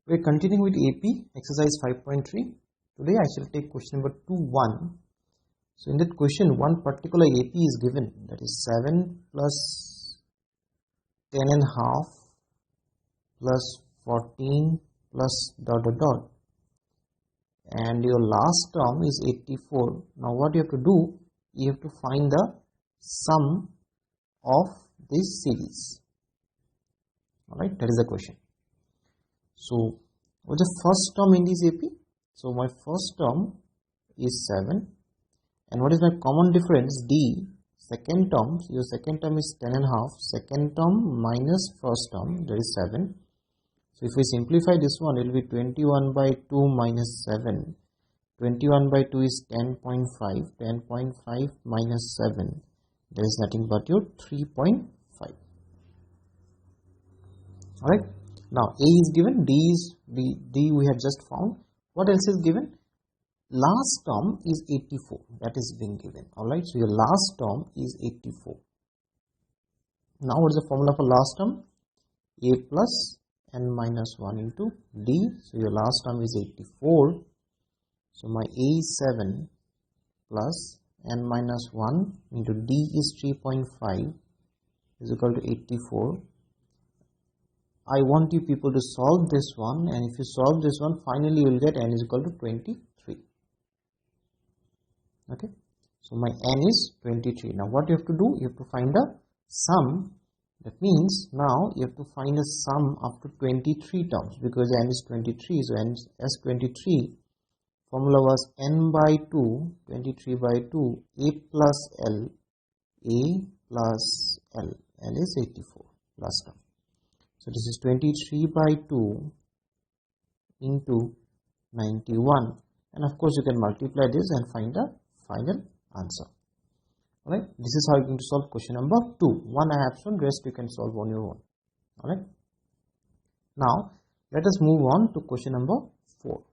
We are continuing with AP exercise 5.3. Today I shall take question number 2.1. So in that question, one particular AP is given, that is 7 plus 10 and half plus 14 plus dot dot dot, and your last term is 84. Now what you have to do, you have to find the sum of this series. Alright, that is the question. So what's the first term in this AP? So my first term is 7, and what is my common difference? D. Second term, so your second term is 10 and half, second term minus first term, that is 7. So if we simplify this one, it will be 21 by 2 minus 7. 21 by 2 is 10.5. 10.5 minus 7, there is nothing but your 3.5. Alright. Now A is given, D we have just found. What else is given? Last term is 84. That is being given. Alright. So your last term is 84. Now what is the formula for last term? A plus n minus 1 into D. So your last term is 84. So my A is 7 plus n minus 1 into D is 3.5 is equal to 84. I want you people to solve this one, and if you solve this one, finally you will get n is equal to 23. Okay. So my n is 23. Now what you have to do? You have to find the sum. That means now you have to find a sum up to 23 terms, because n is 23. So n is 23. Formula was n by 2, 23 by 2, A plus L, A plus L. L is 84 last term. So this is 23 by 2 into 91, and of course you can multiply this and find the final answer. Alright, this is how you are going to solve question number 2. One I have shown, rest you can solve on your own. Alright, now let us move on to question number 4.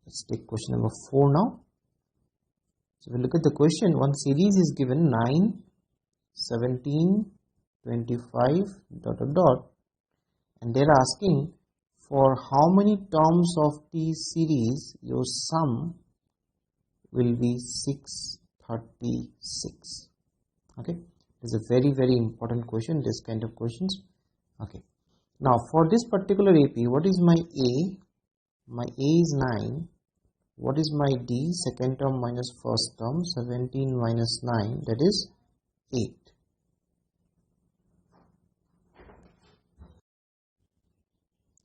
Let's take question number 4 now. So we look at the question. One series is given 9, 17, 25 dot dot dot, and they are asking for how many terms of the series your sum will be 636. Okay, this is a very important question, this kind of questions. Okay, now for this particular AP, what is my A? My A is 9. What is my D? Second term minus first term, 17 minus 9, that is 8.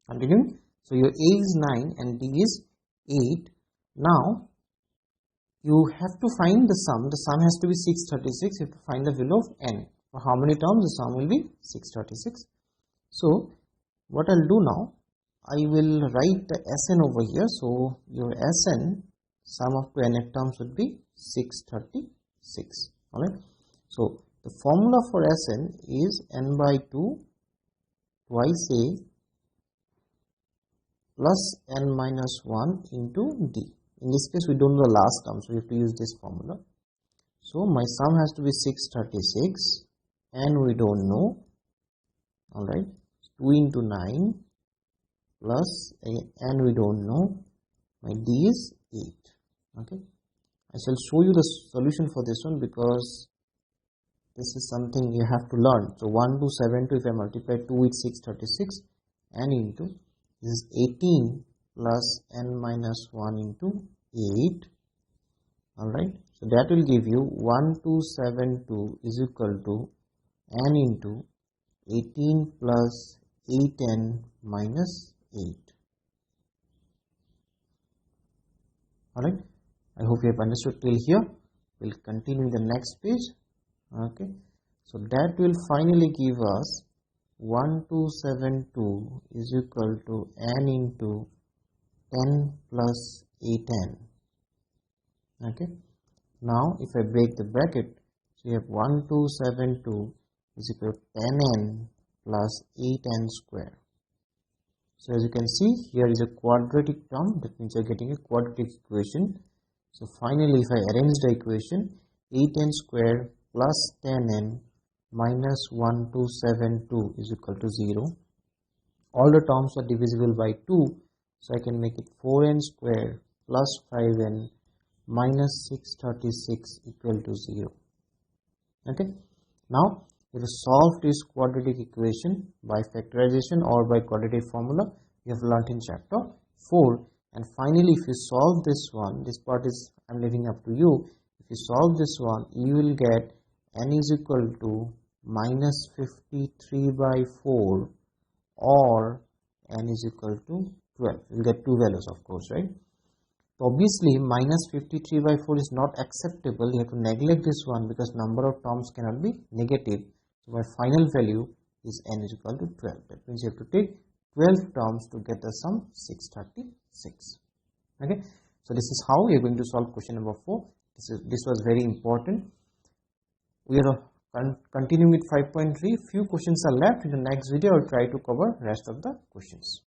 Continuing. So your A is 9 and D is 8. Now you have to find the sum. The sum has to be 636. You have to find the value of n. For how many terms? The sum will be 636. So what I'll do now, I will write the Sn over here. So your Sn, sum of 2 n terms would be 636. Alright. So the formula for Sn is n by 2 twice A plus n minus 1 into D. In this case we don't know the last term, so we have to use this formula. So my sum has to be 636, and we don't know. Alright, 2 into 9 plus n we don't know. My D is 8. Okay, I shall show you the solution for this one, because this is something you have to learn. So 1, 2, 7, 2, if I multiply 2 with 636 and into this is 18 plus n minus 1 into 8. Alright, so that will give you 1272 is equal to n into 18 plus 8n minus 8. Alright, I hope you have understood till here. We'll continue in the next page. Okay, so that will finally give us 1272 is equal to n into 10 plus 8n. Okay, now if I break the bracket, so you have 1272 is equal to 10n plus 8n square. So as you can see, here is a quadratic term, that means you are getting a quadratic equation. So finally if I arrange the equation, 8n square plus 10n minus 1272 is equal to 0. all the terms are divisible by 2, so I can make it 4n square plus 5n minus 636 equal to 0. Okay, now if you solve this quadratic equation by factorization or by quadratic formula you have learnt in chapter 4, and finally if you solve this one, this part is I'm leaving up to you. If you solve this one, you will get n is equal to minus 53 by 4 or n is equal to 12. You will get two values, of course, right? So obviously minus 53 by 4 is not acceptable. You have to neglect this one because number of terms cannot be negative. So my final value is n is equal to 12. That means you have to take 12 terms to get the sum 636. Okay, so this is how we are going to solve question number 4. This was very important. We are continuing with 5.3. Few questions are left. In the next video I will try to cover rest of the questions.